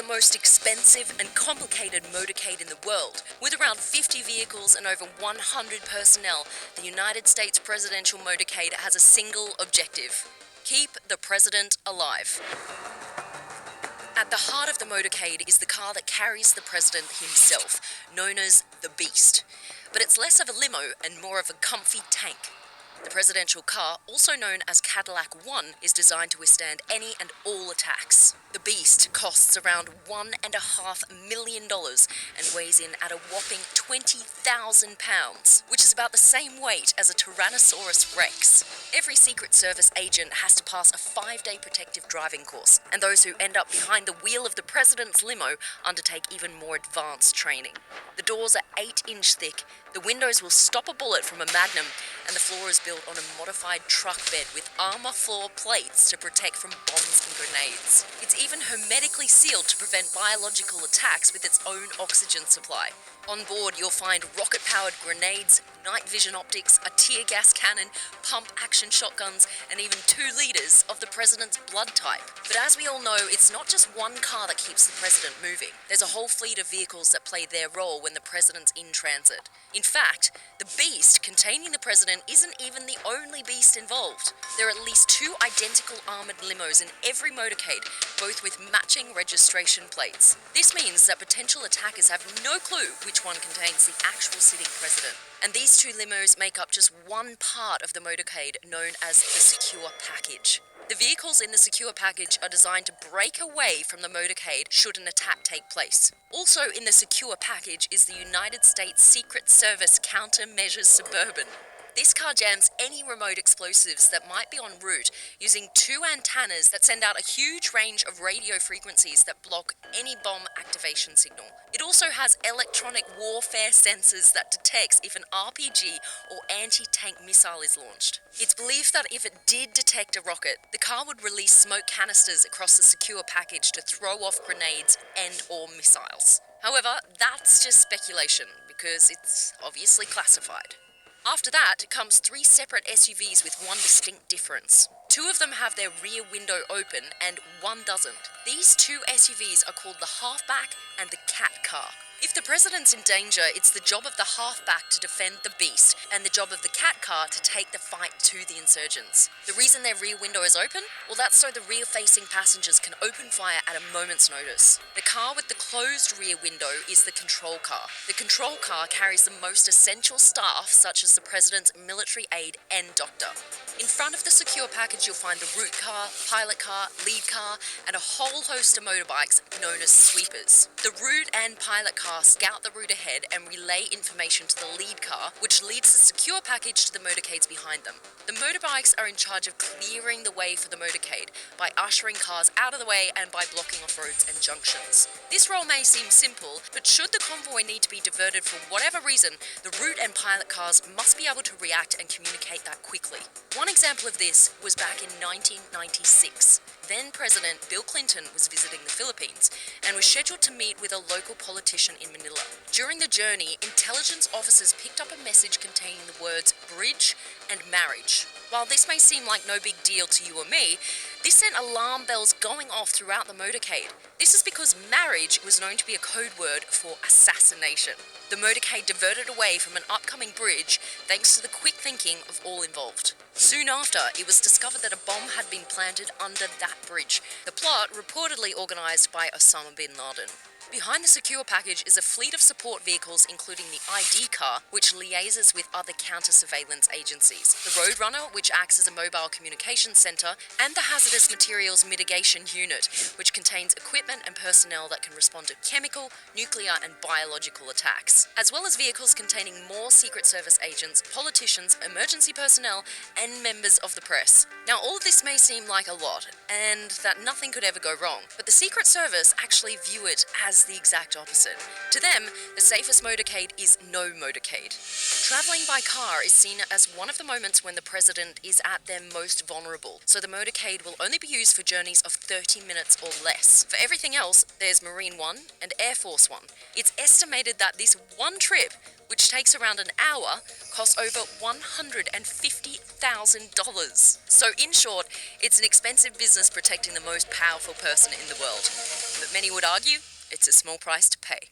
the most expensive and complicated motorcade in the world. With around 50 vehicles and over 100 personnel, the United States presidential motorcade has a single objective: keep the president alive. At the heart of the motorcade is the car that carries the president himself, known as the Beast. But it's less of a limo and more of a comfy tank. The presidential car, also known as Cadillac One, is designed to withstand any and all attacks. The Beast costs around $1.5 million and weighs in at a whopping 20,000 pounds, which is about the same weight as a Tyrannosaurus Rex. Every Secret Service agent has to pass a 5-day protective driving course, and those who end up behind the wheel of the president's limo undertake even more advanced training. The doors are 8-inch thick, the windows will stop a bullet from a Magnum, and the floor is built on a modified truck bed with armor floor plates to protect from bombs and grenades. It's even hermetically sealed to prevent biological attacks with its own oxygen supply. On board, you'll find rocket-powered grenades, night vision optics, a tear gas cannon, pump-action shotguns, and even 2 liters of the president's blood type. But as we all know, it's not just one car that keeps the president moving. There's a whole fleet of vehicles that play their role when the president's in transit. In fact, the Beast containing the president isn't even the only beast involved. There are at least 2 identical armoured limos in every motorcade, both with matching registration plates. This means that potential attackers have no clue which one contains the actual sitting president. And these 2 limos make up just one part of the motorcade known as the secure package. The vehicles in the secure package are designed to break away from the motorcade should an attack take place. Also in the secure package is the United States Secret Service Countermeasures Suburban. This car jams any remote explosives that might be en route using 2 antennas that send out a huge range of radio frequencies that block any bomb activation signal. It also has electronic warfare sensors that detects if an RPG or anti-tank missile is launched. It's believed that if it did detect a rocket, the car would release smoke canisters across the secure package to throw off grenades and/or missiles. However, that's just speculation because it's obviously classified. After that comes 3 separate SUVs with one distinct difference. 2 of them have their rear window open and 1 doesn't. These 2 SUVs are called the Halfback and the Cat Car. If the president's in danger, it's the job of the Halfback to defend the Beast and the job of the Cat Car to take the fight to the insurgents. The reason their rear window is open? Well, that's so the rear-facing passengers can open fire at a moment's notice. The car with the closed rear window is the control car. The control car carries the most essential staff, such as the president's military aide and doctor. In front of the secure package, you'll find the route car, pilot car, lead car, and a whole host of motorbikes known as sweepers. The route and pilot car scout the route ahead and relay information to the lead car, which leads the secure package to the motorcades behind them. The motorbikes are in charge of clearing the way for the motorcade by ushering cars out of the way and by blocking off roads and junctions. This role may seem simple, but should the convoy need to be diverted for whatever reason, the route and pilot cars must be able to react and communicate that quickly. One example of this was back in 1996. Then President Bill Clinton was visiting the Philippines and was scheduled to meet with a local politician in Manila. During the journey, intelligence officers picked up a message containing the words bridge and marriage. While this may seem like no big deal to you or me, this sent alarm bells going off throughout the motorcade. This is because marriage was known to be a code word for assassination. The motorcade diverted away from an upcoming bridge thanks to the quick thinking of all involved. Soon after, it was discovered that a bomb had been planted under that bridge, the plot reportedly organised by Osama bin Laden. Behind the secure package is a fleet of support vehicles including the ID car, which liaises with other counter-surveillance agencies, the Roadrunner, which acts as a mobile communications centre, and the Hazardous Materials Mitigation Unit, which contains equipment and personnel that can respond to chemical, nuclear and biological attacks, as well as vehicles containing more Secret Service agents, politicians, emergency personnel and members of the press. Now all of this may seem like a lot, and that nothing could ever go wrong, but the Secret Service actually view it as the exact opposite. To them, the safest motorcade is no motorcade. Travelling by car is seen as one of the moments when the president is at their most vulnerable, so the motorcade will only be used for journeys of 30 minutes or less. For everything else, there's Marine One and Air Force One. It's estimated that this one trip, which takes around an hour, costs over $150,000. So in short, it's an expensive business protecting the most powerful person in the world. But many would argue it's a small price to pay.